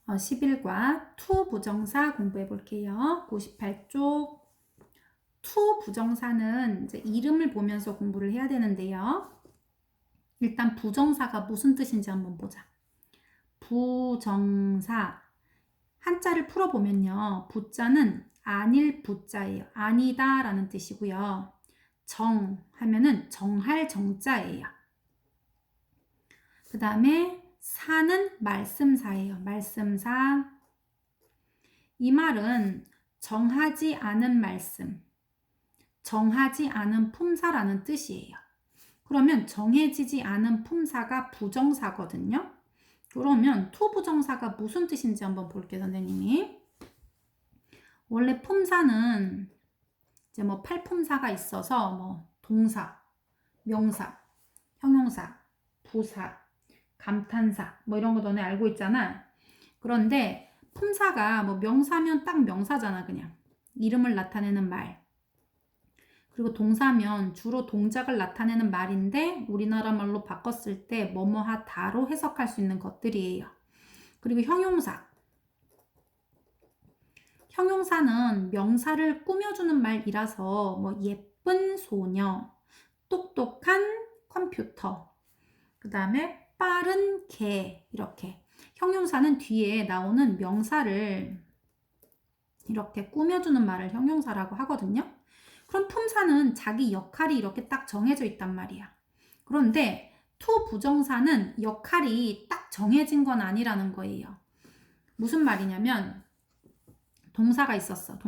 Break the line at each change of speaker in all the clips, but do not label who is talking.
11과 투 부정사 공부해 볼게요. 98쪽. 투 부정사는 이제 이름을 보면서 공부를 해야 되는데요. 일단 부정사가 무슨 뜻인지 한번 보자. 부정사. 한자를 풀어보면요. 부자는 아닐 부자예요. 아니다 라는 뜻이고요. 정 하면은 정할 정자예요. 그 다음에 사는 말씀사예요. 말씀사. 이 말은 정하지 않은 말씀, 정하지 않은 품사라는 뜻이에요. 그러면 정해지지 않은 품사가 부정사거든요. 그러면 투부정사가 무슨 뜻인지 한번 볼게요, 선생님이. 원래 품사는 이제 뭐 팔품사가 있어서 뭐 동사, 명사, 형용사, 부사, 감탄사 뭐 이런 거 너네 알고 있잖아. 그런데 품사가 뭐 명사면 딱 명사잖아. 그냥 이름을 나타내는 말. 그리고 동사면 주로 동작을 나타내는 말인데 우리나라 말로 바꿨을 때 뭐뭐하다로 해석할 수 있는 것들이에요. 그리고 형용사. 형용사는 명사를 꾸며주는 말이라서 뭐 예쁜 소녀, 똑똑한 컴퓨터, 그 다음에 빠른 개 이렇게 형용사는 뒤에 나오는 명사를 이렇게 꾸며주는 말을 형용사라고 하거든요. 그럼 품사는 자기 역할이 이렇게 딱 정해져 있단 말이야. 그런데 투 부정사는 역할이 딱 정해진 건 아니라는 거예요. 무슨 말이냐면 동사가 있었어.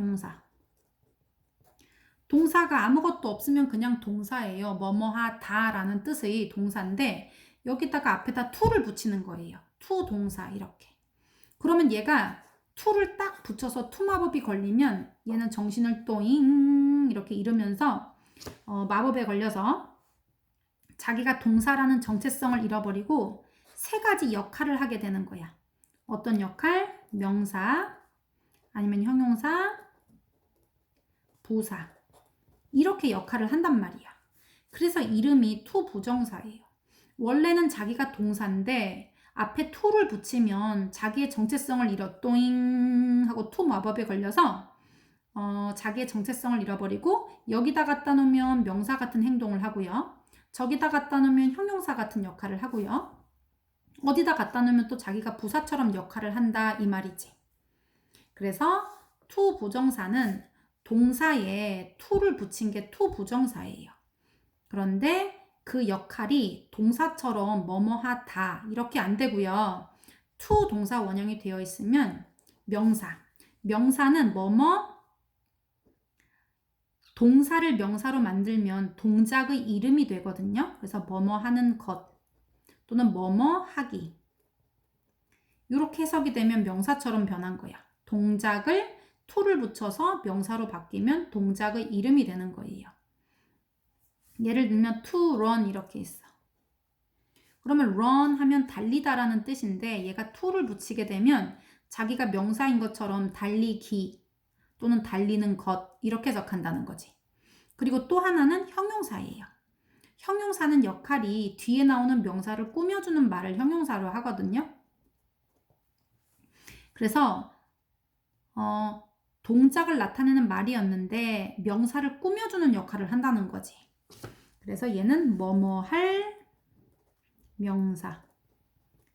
동사가 아무것도 없으면 그냥 동사예요. 뭐뭐하다 라는 뜻의 동사인데 여기다가 앞에다 to를 붙이는 거예요. to 동사 이렇게. 그러면 얘가 to를 딱 붙여서 to 마법이 걸리면 얘는 정신을 또잉 이렇게 잃으면서 마법에 걸려서 자기가 동사라는 정체성을 잃어버리고 세 가지 역할을 하게 되는 거야. 어떤 역할? 명사, 아니면 형용사, 부사. 이렇게 역할을 한단 말이야. 그래서 이름이 투 부정사예요. 원래는 자기가 동사인데 앞에 to를 붙이면 자기의 정체성을 잃어 또잉 하고 to 마법에 걸려서 자기의 정체성을 잃어버리고 여기다 갖다 놓으면 명사 같은 행동을 하고요. 저기다 갖다 놓으면 형용사 같은 역할을 하고요. 어디다 갖다 놓으면 또 자기가 부사처럼 역할을 한다 이 말이지. 그래서 투 부정사는 동사에 to를 붙인 게 투 부정사예요. 그런데 그 역할이 동사처럼 뭐뭐하다 이렇게 안 되고요. to 동사 원형이 되어 있으면 명사. 명사는 뭐뭐 동사를 명사로 만들면 동작의 이름이 되거든요. 그래서 뭐뭐 하는 것 또는 뭐뭐 하기. 이렇게 해석이 되면 명사처럼 변한 거야. 동작을 to를 붙여서 명사로 바뀌면 동작의 이름이 되는 거예요. 예를 들면 to run 이렇게 있어. 그러면 run 하면 달리다라는 뜻인데 얘가 to를 붙이게 되면 자기가 명사인 것처럼 달리기 또는 달리는 것 이렇게 해석한다는 거지. 그리고 또 하나는 형용사예요. 형용사는 역할이 뒤에 나오는 명사를 꾸며주는 말을 형용사로 하거든요. 그래서 동작을 나타내는 말이었는데 명사를 꾸며주는 역할을 한다는 거지. 그래서 얘는 뭐뭐 할 명사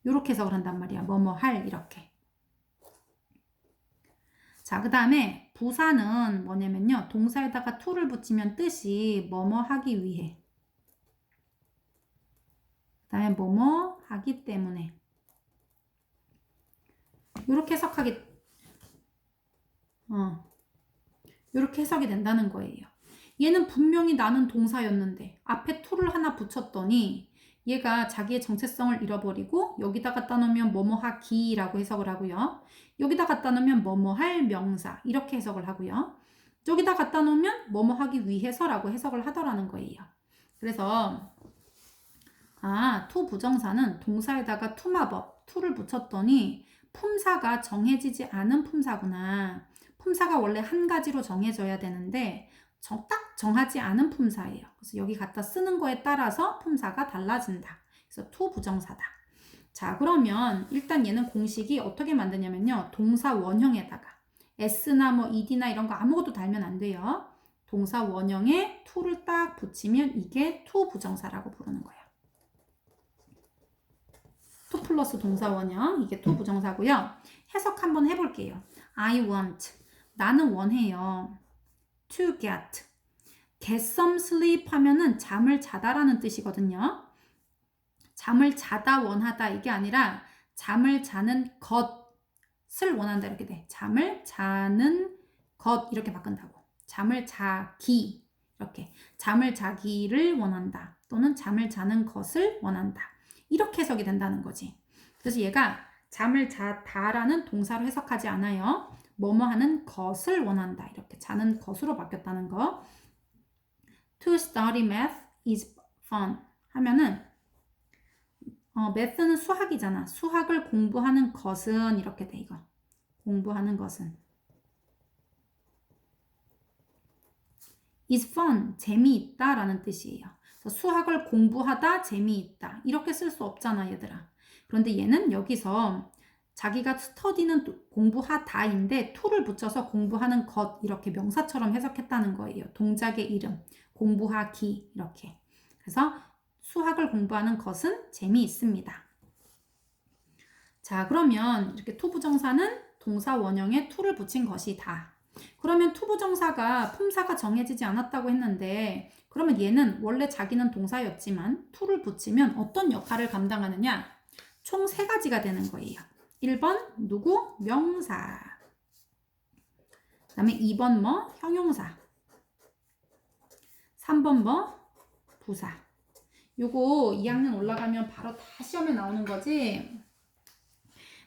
이렇게 해석을 한단 말이야. 뭐뭐 할 이렇게. 자, 그 다음에 부사는 뭐냐면요. 동사에다가 to를 붙이면 뜻이 뭐뭐 하기 위해. 그 다음에 뭐뭐 하기 때문에. 이렇게 이렇게 해석이 된다는 거예요. 얘는 분명히 나는 동사였는데 앞에 to를 하나 붙였더니 얘가 자기의 정체성을 잃어버리고 여기다 갖다 놓으면 뭐뭐 하기라고 해석을 하고요. 여기다 갖다 놓으면 뭐뭐 할 명사 이렇게 해석을 하고요. 여기다 갖다 놓으면 뭐뭐 하기 위해서라고 해석을 하더라는 거예요. 그래서 to 부정사는 동사에다가 to 마법, to를 붙였더니 품사가 정해지지 않은 품사구나. 품사가 원래 한 가지로 정해져야 되는데 딱 정하지 않은 품사예요. 그래서 여기 갖다 쓰는 거에 따라서 품사가 달라진다. 그래서 to 부정사다. 자, 그러면 일단 얘는 공식이 어떻게 만드냐면요. 동사 원형에다가 s나 뭐 ed나 이런 거 아무것도 달면 안 돼요. 동사 원형에 to를 딱 붙이면 이게 to 부정사라고 부르는 거야. to 플러스 동사 원형, 이게 to 부정사고요. 해석 한번 해볼게요. I want, 나는 원해요. to get some sleep 하면은 잠을 자다라는 뜻이거든요. 잠을 자다 원하다 이게 아니라 잠을 자는 것을 원한다 이렇게 돼. 잠을 자는 것 이렇게 바꾼다고. 잠을 자기 이렇게. 잠을 자기를 원한다. 또는 잠을 자는 것을 원한다. 이렇게 해석이 된다는 거지. 그래서 얘가 잠을 자다라는 동사로 해석하지 않아요. 뭐뭐 하는 것을 원한다. 이렇게 자는 것으로 바뀌었다는 거. To study math is fun 하면은 math는 수학이잖아. 수학을 공부하는 것은 이렇게 돼 이거. 공부하는 것은 is fun, 재미있다 라는 뜻이에요. 그래서 수학을 공부하다, 재미있다 이렇게 쓸 수 없잖아 얘들아. 그런데 얘는 여기서 자기가 스터디는 공부하다인데 to를 붙여서 공부하는 것 이렇게 명사처럼 해석했다는 거예요. 동작의 이름, 공부하기 이렇게. 그래서 수학을 공부하는 것은 재미있습니다. 자, 그러면 이렇게 to 부정사는 동사 원형에 to를 붙인 것이다. 그러면 to 부정사가 품사가 정해지지 않았다고 했는데 그러면 얘는 원래 자기는 동사였지만 to를 붙이면 어떤 역할을 감당하느냐? 총 3가지가 되는 거예요. 1번 누구? 명사. 그 다음에 2번 뭐? 형용사. 3번 뭐? 부사. 요거 2학년 올라가면 바로 다 시험에 나오는 거지.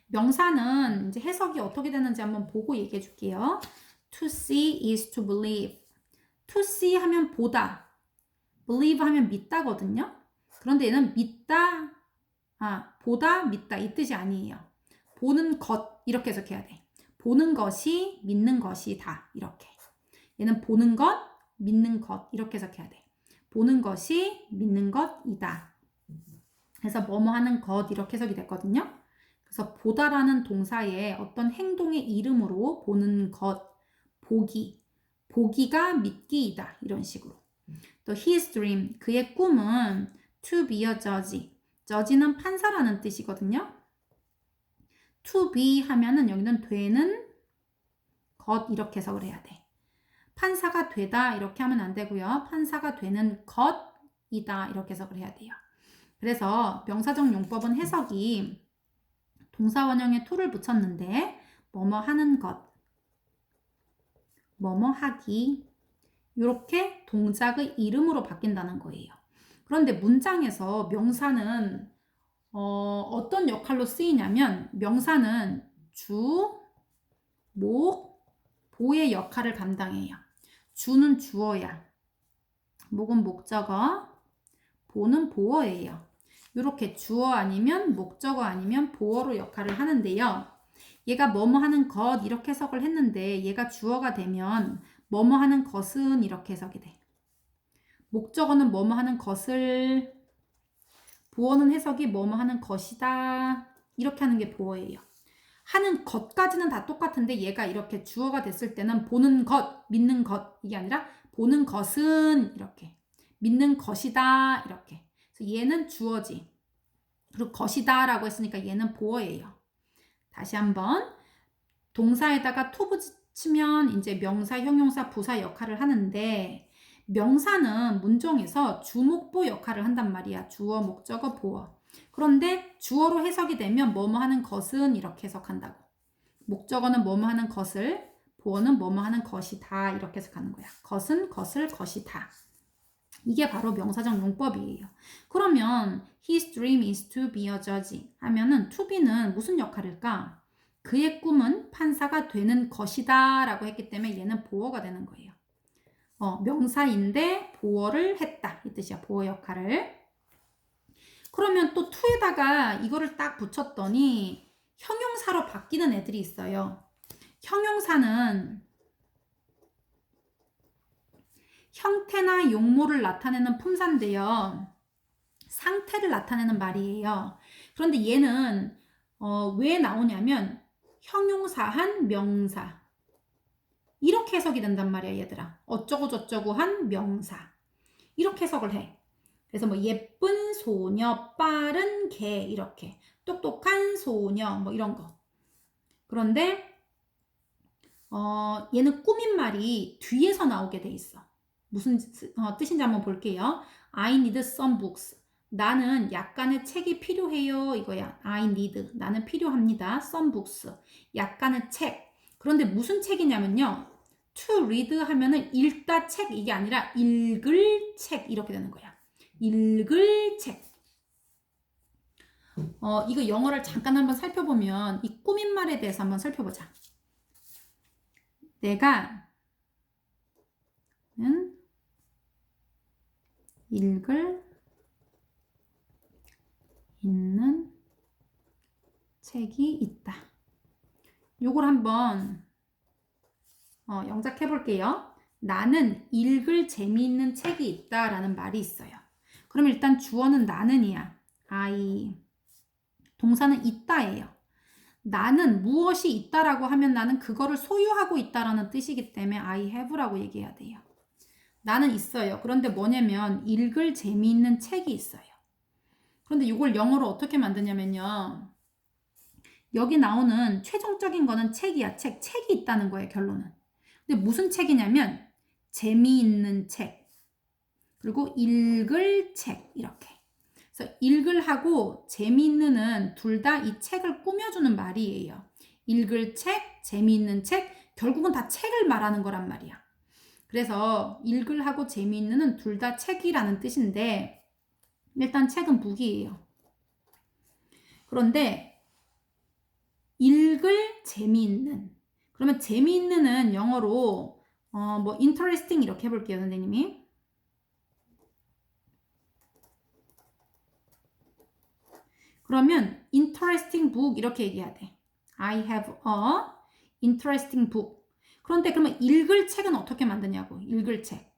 명사는 이제 해석이 어떻게 되는지 한번 보고 얘기해 줄게요. To see is to believe. To see 하면 보다. believe 하면 믿다거든요. 그런데 얘는 믿다, 보다, 믿다 이 뜻이 아니에요. 보는 것 이렇게 해석해야 돼. 보는 것이 믿는 것이다 이렇게. 얘는 보는 것, 믿는 것 이렇게 해석해야 돼. 보는 것이 믿는 것이다. 그래서 뭐뭐 하는 것 이렇게 해석이 됐거든요. 그래서 보다라는 동사의 어떤 행동의 이름으로 보는 것, 보기, 보기가 믿기이다 이런 식으로. 또 his dream, 그의 꿈은 to be a judge. judge는 판사라는 뜻이거든요. to be 하면은 여기는 되는 것 이렇게 해석을 해야 돼. 판사가 되다 이렇게 하면 안 되고요. 판사가 되는 것이다 이렇게 해석을 해야 돼요. 그래서 명사적 용법은 해석이 동사 원형에 to를 붙였는데 뭐뭐 하는 것, 뭐뭐 하기 이렇게 동작의 이름으로 바뀐다는 거예요. 그런데 문장에서 명사는 어떤 역할로 쓰이냐면 명사는 주, 목, 보의 역할을 감당해요. 주는 주어야. 목은 목적어, 보는 보어예요. 이렇게 주어 아니면 목적어 아니면 보어로 역할을 하는데요. 얘가 뭐뭐 하는 것 이렇게 해석을 했는데 얘가 주어가 되면 뭐뭐 하는 것은 이렇게 해석이 돼. 목적어는 뭐뭐 하는 것을, 보어는 해석이 뭐뭐 하는 것이다 이렇게 하는 게 보어예요. 하는 것까지는 다 똑같은데 얘가 이렇게 주어가 됐을 때는 보는 것, 믿는 것 이게 아니라 보는 것은 이렇게, 믿는 것이다 이렇게. 그래서 얘는 주어지. 그리고 것이다 라고 했으니까 얘는 보어예요. 다시 한번 동사에다가 to 붙이면 이제 명사, 형용사, 부사 역할을 하는데 명사는 문종에서 주목보 역할을 한단 말이야. 주어, 목적어, 보어. 그런데 주어로 해석이 되면 뭐뭐 하는 것은 이렇게 해석한다고. 목적어는 뭐뭐 하는 것을, 보어는 뭐뭐 하는 것이다 이렇게 해석하는 거야. 것은 것을, 것이다. 이게 바로 명사적 용법이에요. 그러면 his dream is to be a judge 하면은 to be는 무슨 역할일까? 그의 꿈은 판사가 되는 것이다 라고 했기 때문에 얘는 보어가 되는 거예요. 명사인데 보어를 했다 이 뜻이야. 보어 역할을. 그러면 또 to에다가 이거를 딱 붙였더니 형용사로 바뀌는 애들이 있어요. 형용사는 형태나 용모를 나타내는 품사인데요. 상태를 나타내는 말이에요. 그런데 얘는 왜 나오냐면 형용사한 명사 이렇게 해석이 된단 말이야 얘들아. 어쩌고 저쩌고 한 명사 이렇게 해석을 해. 그래서 뭐 예쁜 소녀, 빠른 개 이렇게 똑똑한 소녀 뭐 이런 거. 그런데 얘는 꾸민말이 뒤에서 나오게 돼 있어. 무슨 뜻인지 한번 볼게요. I need some books. 나는 약간의 책이 필요해요. 이거야. I need. 나는 필요합니다. some books. 약간의 책. 그런데 무슨 책이냐면요. to read 하면은 읽다 책 이게 아니라 읽을 책 이렇게 되는 거야. 읽을 책. 이거 영어를 잠깐 한번 살펴보면 이 꾸민말에 대해서 한번 살펴보자. 내가 읽을 있는 책이 있다. 요걸 한번 영작해 볼게요. 나는 읽을 재미있는 책이 있다 라는 말이 있어요. 그럼 일단 주어는 나는이야. I. 동사는 있다예요. 나는 무엇이 있다라고 하면 나는 그거를 소유하고 있다라는 뜻이기 때문에 I have라고 얘기해야 돼요. 나는 있어요. 그런데 뭐냐면 읽을 재미있는 책이 있어요. 그런데 이걸 영어로 어떻게 만드냐면요. 여기 나오는 최종적인 거는 책이야. 책이 있다는 거예요. 결론은. 근데 무슨 책이냐면 재미있는 책 그리고 읽을 책 이렇게. 그래서 읽을하고 재미있는은 둘 다 이 책을 꾸며주는 말이에요. 읽을 책, 재미있는 책 결국은 다 책을 말하는 거란 말이야. 그래서 읽을하고 재미있는은 둘 다 책이라는 뜻인데 일단 책은 북이에요. 그런데 읽을 재미있는 그러면 재미있는은 영어로 뭐 interesting 이렇게 해볼게요 선생님이. 그러면 interesting book 이렇게 얘기해야 돼. I have a interesting book. 그런데 그러면 읽을 책은 어떻게 만드냐고. 읽을 책.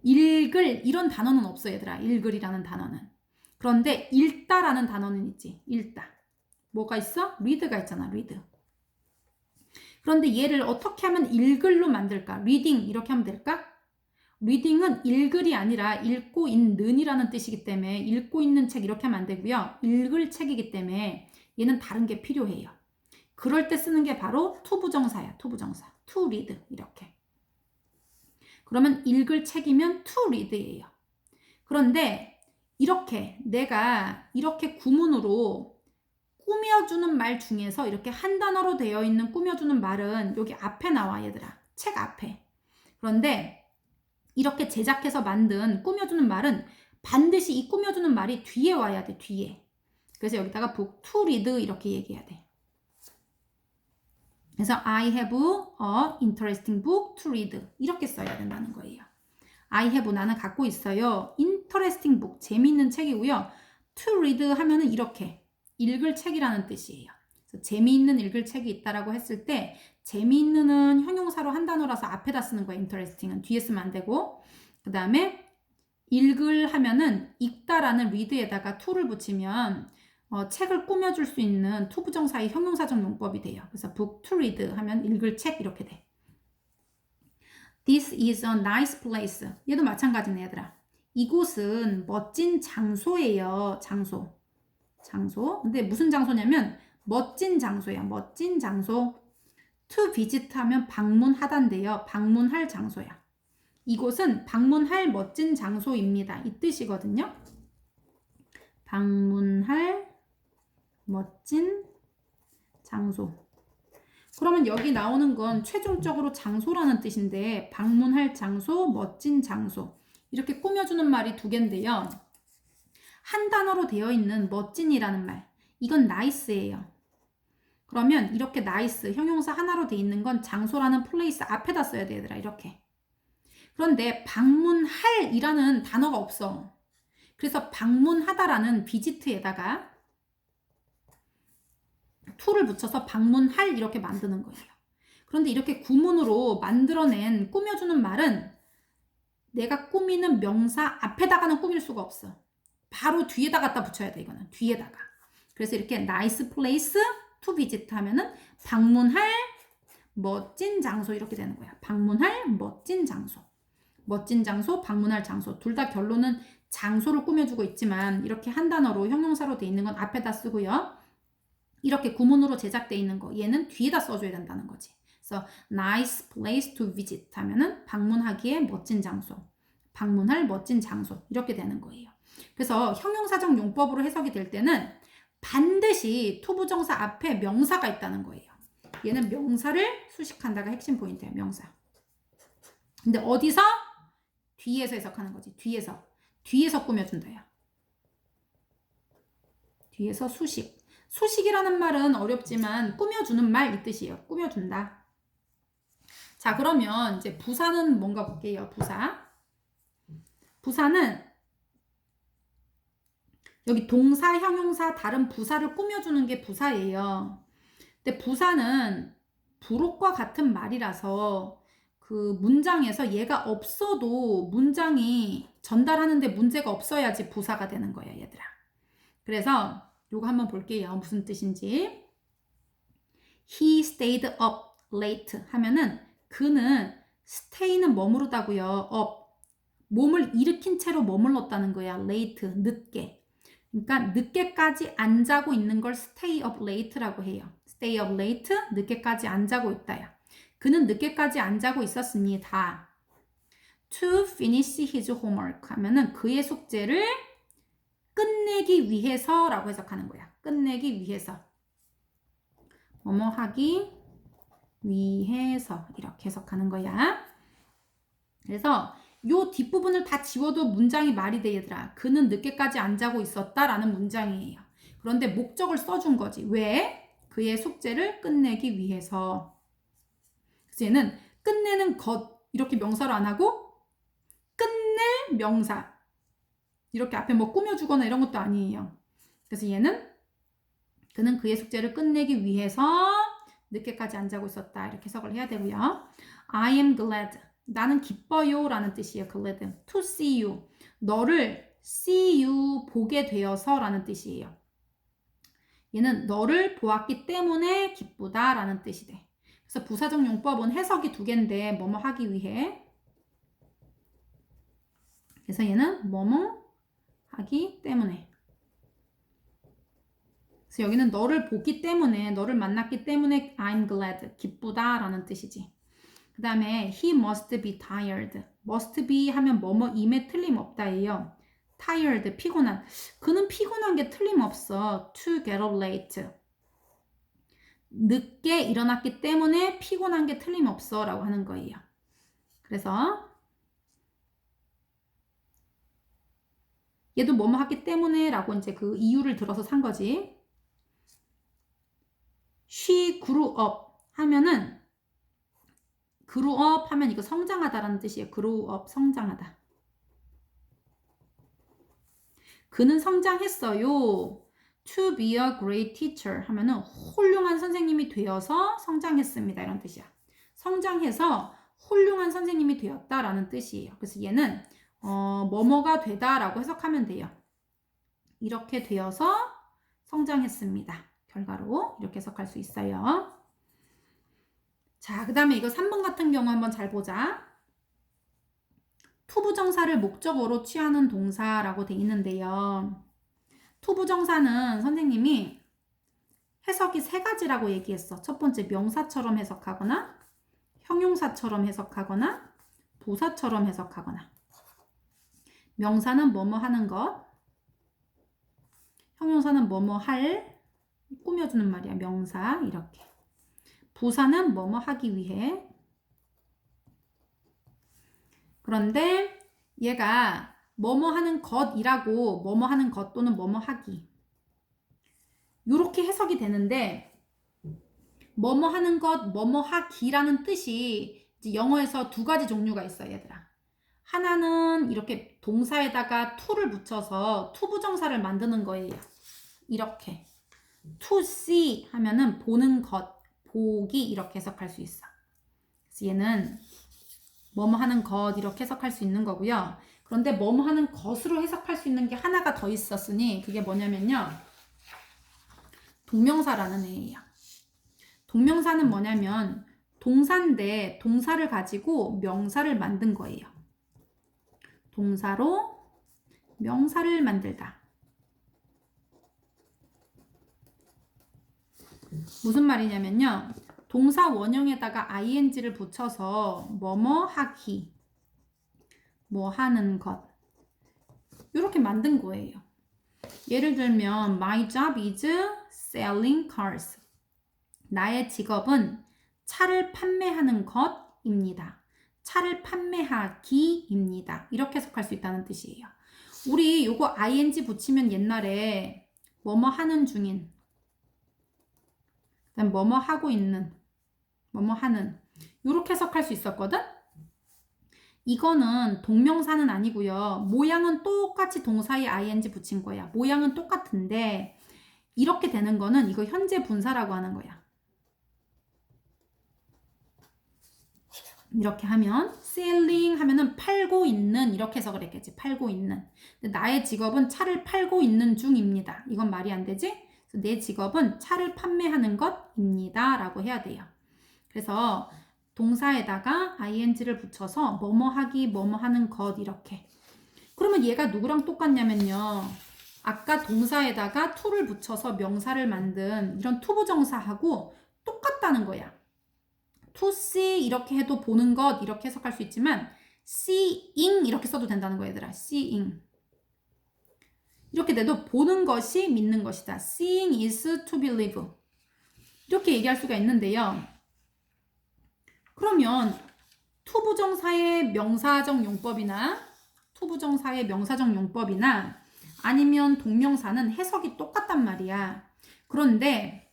읽을 이런 단어는 없어 얘들아. 읽을이라는 단어는. 그런데 읽다라는 단어는 있지. 읽다. 뭐가 있어? read가 있잖아. read. 그런데 얘를 어떻게 하면 읽을로 만들까? reading 이렇게 하면 될까? reading은 읽을이 아니라 읽고 있는이라는 뜻이기 때문에 읽고 있는 책 이렇게 하면 안 되고요. 읽을 책이기 때문에 얘는 다른 게 필요해요. 그럴 때 쓰는 게 바로 to 부정사야. to 부정사. to read 이렇게. 그러면 읽을 책이면 to read예요. 그런데 이렇게 내가 이렇게 구문으로 꾸며주는 말 중에서 이렇게 한 단어로 되어 있는 꾸며주는 말은 여기 앞에 나와 얘들아. 책 앞에. 그런데 이렇게 제작해서 만든 꾸며주는 말은 반드시 이 꾸며주는 말이 뒤에 와야 돼. 뒤에. 그래서 여기다가 book to read 이렇게 얘기해야 돼. 그래서 I have a interesting book to read 이렇게 써야 된다는 거예요. I have 나는 갖고 있어요. interesting book 재미있는 책이고요. to read 하면은 이렇게 읽을 책이라는 뜻이에요. 그래서 재미있는 읽을 책이 있다라고 했을 때 재미있는은 형용사로 한 단어라서 앞에다 쓰는 거야. interesting은 뒤에 쓰면 안 되고 그 다음에 읽을 하면은 읽다라는 read에다가 to를 붙이면 책을 꾸며줄 수 있는 to 부정사의 형용사적 용법이 돼요. 그래서 book to read 하면 읽을 책 이렇게 돼. This is a nice place. 얘도 마찬가지네 얘들아. 이곳은 멋진 장소예요. 장소. 근데 무슨 장소냐면 멋진 장소야. 멋진 장소. to visit 하면 방문하다인데요. 방문할 장소야. 이곳은 방문할 멋진 장소입니다. 이 뜻이거든요. 방문할 멋진 장소. 그러면 여기 나오는 건 최종적으로 장소라는 뜻인데 방문할 장소, 멋진 장소 이렇게 꾸며주는 말이 두 개인데요. 한 단어로 되어 있는 멋진이라는 말 이건 nice예요. 그러면 이렇게 nice 형용사 하나로 되어 있는 건 장소라는 place 앞에다 써야 돼 얘들아 이렇게. 그런데 방문할 이라는 단어가 없어. 그래서 방문하다라는 visit에다가 to를 붙여서 방문할 이렇게 만드는 거예요. 그런데 이렇게 구문으로 만들어낸 꾸며주는 말은 내가 꾸미는 명사 앞에다가는 꾸밀 수가 없어. 바로 뒤에다 갖다 붙여야 돼 이거는 뒤에다가. 그래서 이렇게 nice place to visit 하면은 방문할 멋진 장소 이렇게 되는 거야. 방문할 멋진 장소. 멋진 장소, 방문할 장소. 둘 다 결론은 장소를 꾸며주고 있지만 이렇게 한 단어로 형용사로 돼 있는 건 앞에다 쓰고요. 이렇게 구문으로 제작돼 있는 거 얘는 뒤에다 써줘야 된다는 거지. 그래서 nice place to visit 하면은 방문하기에 멋진 장소. 방문할 멋진 장소 이렇게 되는 거예요. 그래서 형용사적 용법으로 해석이 될 때는 반드시 to 부정사 앞에 명사가 있다는 거예요. 얘는 명사를 수식한다가 핵심 포인트예요. 명사. 근데 어디서? 뒤에서 해석하는 거지. 뒤에서 꾸며준다요. 뒤에서 수식. 수식이라는 말은 어렵지만 꾸며주는 말 이 뜻이에요. 꾸며준다. 자, 그러면 이제 부사는 뭔가 볼게요. 부사는 여기 동사, 형용사, 다른 부사를 꾸며주는 게 부사예요. 근데 부사는 부록과 같은 말이라서 그 문장에서 얘가 없어도 문장이 전달하는데 문제가 없어야지 부사가 되는 거예요, 얘들아. 그래서 요거 한번 볼게요. 무슨 뜻인지. He stayed up late 하면은 그는 stay는 머무르다고요. up. 몸을 일으킨 채로 머물렀다는 거야. late, 늦게. 그러니까 늦게까지 안 자고 있는 걸 stay up late라고 해요. stay up late, 늦게까지 안 자고 있다야. 그는 늦게까지 안 자고 있었습니다. To finish his homework 하면은 그의 숙제를 끝내기 위해서라고 해석하는 거야. 끝내기 위해서. 뭐뭐 하기 위해서 이렇게 해석하는 거야. 그래서 요 뒷부분을 다 지워도 문장이 말이 돼, 얘들아. 그는 늦게까지 안 자고 있었다라는 문장이에요. 그런데 목적을 써준 거지. 왜? 그의 숙제를 끝내기 위해서. 그래서 얘는 끝내는 것 이렇게 명사로 안 하고 끝낼 명사 이렇게 앞에 뭐 꾸며주거나 이런 것도 아니에요. 그래서 얘는 그는 그의 숙제를 끝내기 위해서 늦게까지 안 자고 있었다 이렇게 해석을 해야 되고요. I am glad 나는 기뻐요 라는 뜻이에요. glad to see you 너를 see you 보게 되어서 라는 뜻이에요. 얘는 너를 보았기 때문에 기쁘다 라는 뜻이 돼. 그래서 부사적 용법은 해석이 두 개인데 뭐뭐 하기 위해 그래서 얘는 뭐뭐 하기 때문에 그래서 여기는 너를 보기 때문에 너를 만났기 때문에 I'm glad 기쁘다 라는 뜻이지. 그 다음에 he must be tired must be 하면 뭐뭐임에 틀림없다예요. tired 피곤한 그는 피곤한 게 틀림없어. to get up late 늦게 일어났기 때문에 피곤한 게 틀림없어 라고 하는 거예요. 그래서 얘도 뭐뭐 하기 때문에 라고 이제 그 이유를 들어서 산 거지. She grew up 하면은 grew up 하면 이거 성장하다라는 뜻이에요. grew up 성장하다. 그는 성장했어요. To be a great teacher 하면은 훌륭한 선생님이 되어서 성장했습니다. 이런 뜻이야. 성장해서 훌륭한 선생님이 되었다라는 뜻이에요. 그래서 얘는 뭐뭐가 되다라고 해석하면 돼요. 이렇게 되어서 성장했습니다. 결과로 이렇게 해석할 수 있어요. 자, 그 다음에 이거 3번 같은 경우 한번 잘 보자. 투부정사를 목적어로 취하는 동사라고 돼 있는데요. 투부정사는 선생님이 해석이 세 가지라고 얘기했어. 첫 번째 명사처럼 해석하거나 형용사처럼 해석하거나 부사처럼 해석하거나 명사는 뭐뭐 하는 것 형용사는 뭐뭐 할 꾸며주는 말이야. 명사 이렇게 부사는 뭐뭐 하기 위해 그런데 얘가 뭐뭐 하는 것이라고 뭐뭐 하는 것 또는 뭐뭐 하기 이렇게 해석이 되는데 뭐뭐 하는 것 뭐뭐 하기라는 뜻이 이제 영어에서 두 가지 종류가 있어 얘들아. 하나는 이렇게 동사에다가 to를 붙여서 투부정사를 만드는 거예요. 이렇게 to see 하면은 보는 것 보기 이렇게 해석할 수 있어. 그래서 얘는 뭐뭐 하는 것 이렇게 해석할 수 있는 거고요. 그런데 뭐뭐 하는 것으로 해석할 수 있는 게 하나가 더 있었으니 그게 뭐냐면요. 동명사라는 애예요. 동명사는 뭐냐면 동사인데 동사를 가지고 명사를 만든 거예요. 동사로 명사를 만들다. 무슨 말이냐면요. 동사 원형에다가 ing를 붙여서 뭐뭐 하기, 뭐 하는 것 이렇게 만든 거예요. 예를 들면 My job is selling cars. 나의 직업은 차를 판매하는 것입니다. 차를 판매하기입니다. 이렇게 해석할 수 있다는 뜻이에요. 우리 요거 ing 붙이면 옛날에 뭐뭐 하는 중인, 그다음 뭐뭐 하고 있는, 뭐뭐 하는 이렇게 해석할 수 있었거든? 이거는 동명사는 아니고요. 모양은 똑같이 동사에 ing 붙인 거야. 모양은 똑같은데 이렇게 되는 거는 이거 현재 분사라고 하는 거야. 이렇게 하면 selling 하면은 팔고 있는 이렇게 해석을 했겠지. 팔고 있는. 근데 나의 직업은 차를 팔고 있는 중입니다. 이건 말이 안 되지? 그래서 내 직업은 차를 판매하는 것입니다. 라고 해야 돼요. 그래서 동사에다가 ing를 붙여서 뭐뭐 하기, 뭐뭐 하는 것 이렇게. 그러면 얘가 누구랑 똑같냐면요. 아까 동사에다가 to를 붙여서 명사를 만든 이런 투부정사하고 똑같다는 거야. to see 이렇게 해도 보는 것 이렇게 해석할 수 있지만 seeing 이렇게 써도 된다는 거야 얘들아. seeing. 이렇게 돼도 보는 것이 믿는 것이다. Seeing is to believe. 이렇게 얘기할 수가 있는데요. 그러면 투부정사의 명사적 용법이나 투부정사의 명사적 용법이나 아니면 동명사는 해석이 똑같단 말이야. 그런데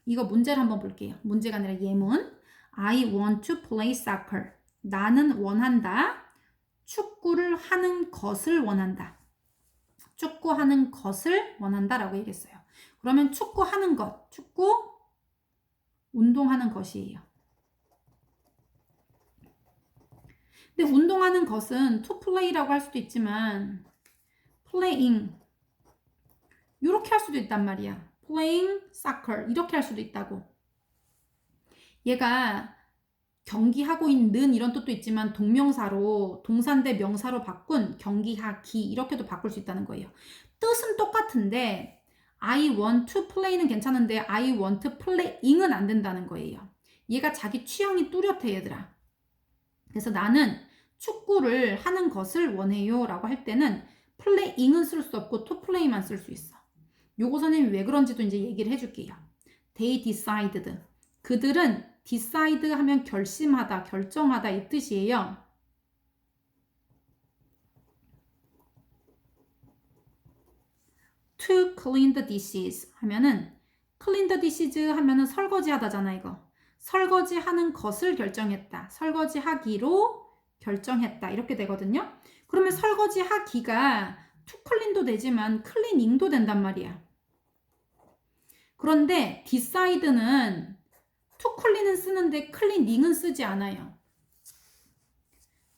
이거 문제를 한번 볼게요. 문제가 아니라 예문. I want to play soccer. 나는 원한다. 축구를 하는 것을 원한다. 축구하는 것을 원한다 라고 얘기했어요. 그러면 축구하는 것, 축구, 운동하는 것이에요. 근데 운동하는 것은 to play라고 할 수도 있지만 playing 이렇게 할 수도 있단 말이야. playing soccer 이렇게 할 수도 있다고. 얘가 경기하고 있는 이런 뜻도 있지만 동명사로 동사인데 명사로 바꾼 경기하기 이렇게도 바꿀 수 있다는 거예요. 뜻은 똑같은데 I want to play는 괜찮은데 I want playing은 안 된다는 거예요. 얘가 자기 취향이 뚜렷해 얘들아. 그래서 나는 축구를 하는 것을 원해요 라고 할 때는 playing은 쓸 수 없고 to play만 쓸 수 있어. 요거 선생님이 왜 그런지도 이제 얘기를 해줄게요. They decided. 그들은 decide 하면 결심하다, 결정하다 이 뜻이에요. to clean the dishes 하면은 clean the dishes 하면은 설거지 하다잖아 이거. 설거지 하는 것을 결정했다. 설거지 하기로 결정했다. 이렇게 되거든요. 그러면 설거지 하기가 to clean도 되지만 cleaning도 된단 말이야. 그런데 decide는 to clean은 쓰는데 cleaning은 쓰지 않아요.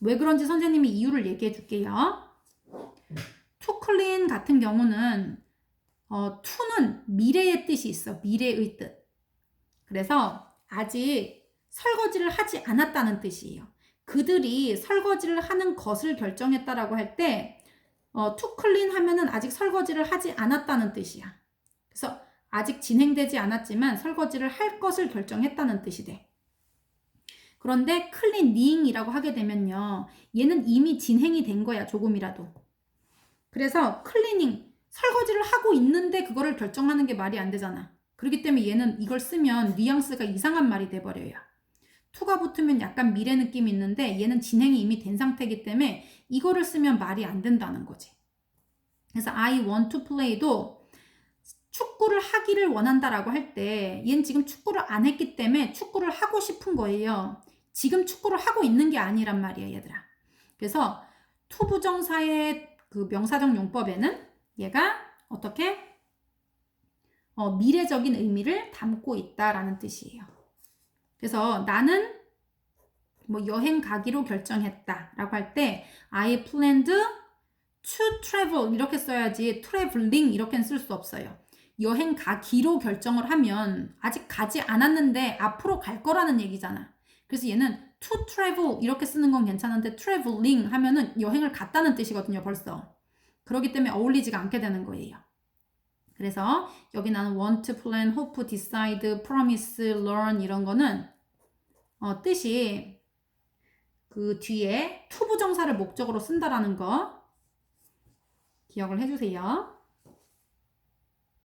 왜 그런지 선생님이 이유를 얘기해 줄게요. to clean 같은 경우는 to는 미래의 뜻이 있어. 미래의 뜻. 그래서 아직 설거지를 하지 않았다는 뜻이에요. 그들이 설거지를 하는 것을 결정했다라고 할 때 to clean 하면은 아직 설거지를 하지 않았다는 뜻이야. 그래서 아직 진행되지 않았지만 설거지를 할 것을 결정했다는 뜻이 돼. 그런데 cleaning이라고 하게 되면요. 얘는 이미 진행이 된 거야. 조금이라도. 그래서 cleaning, 설거지를 하고 있는데 그거를 결정하는 게 말이 안 되잖아. 그렇기 때문에 얘는 이걸 쓰면 뉘앙스가 이상한 말이 돼버려요. to가 붙으면 약간 미래 느낌이 있는데 얘는 진행이 이미 된 상태이기 때문에 이거를 쓰면 말이 안 된다는 거지. 그래서 I want to play도 축구를 하기를 원한다라고 할 때 얘는 지금 축구를 안 했기 때문에 축구를 하고 싶은 거예요. 지금 축구를 하고 있는 게 아니란 말이야 얘들아. 그래서 to 부정사의 그 명사적 용법에는 얘가 어떻게 미래적인 의미를 담고 있다라는 뜻이에요. 그래서 나는 뭐 여행 가기로 결정했다라고 할 때 I planned to travel 이렇게 써야지 traveling 이렇게는 쓸 수 없어요. 여행 가기로 결정을 하면 아직 가지 않았는데 앞으로 갈 거라는 얘기잖아. 그래서 얘는 to travel 이렇게 쓰는 건 괜찮은데 traveling 하면은 여행을 갔다는 뜻이거든요, 벌써. 그렇기 때문에 어울리지가 않게 되는 거예요. 그래서 여기 나는 want, plan, hope, decide, promise, learn 이런 거는 뜻이 그 뒤에 to 부정사를 목적으로 쓴다라는 거 기억을 해주세요.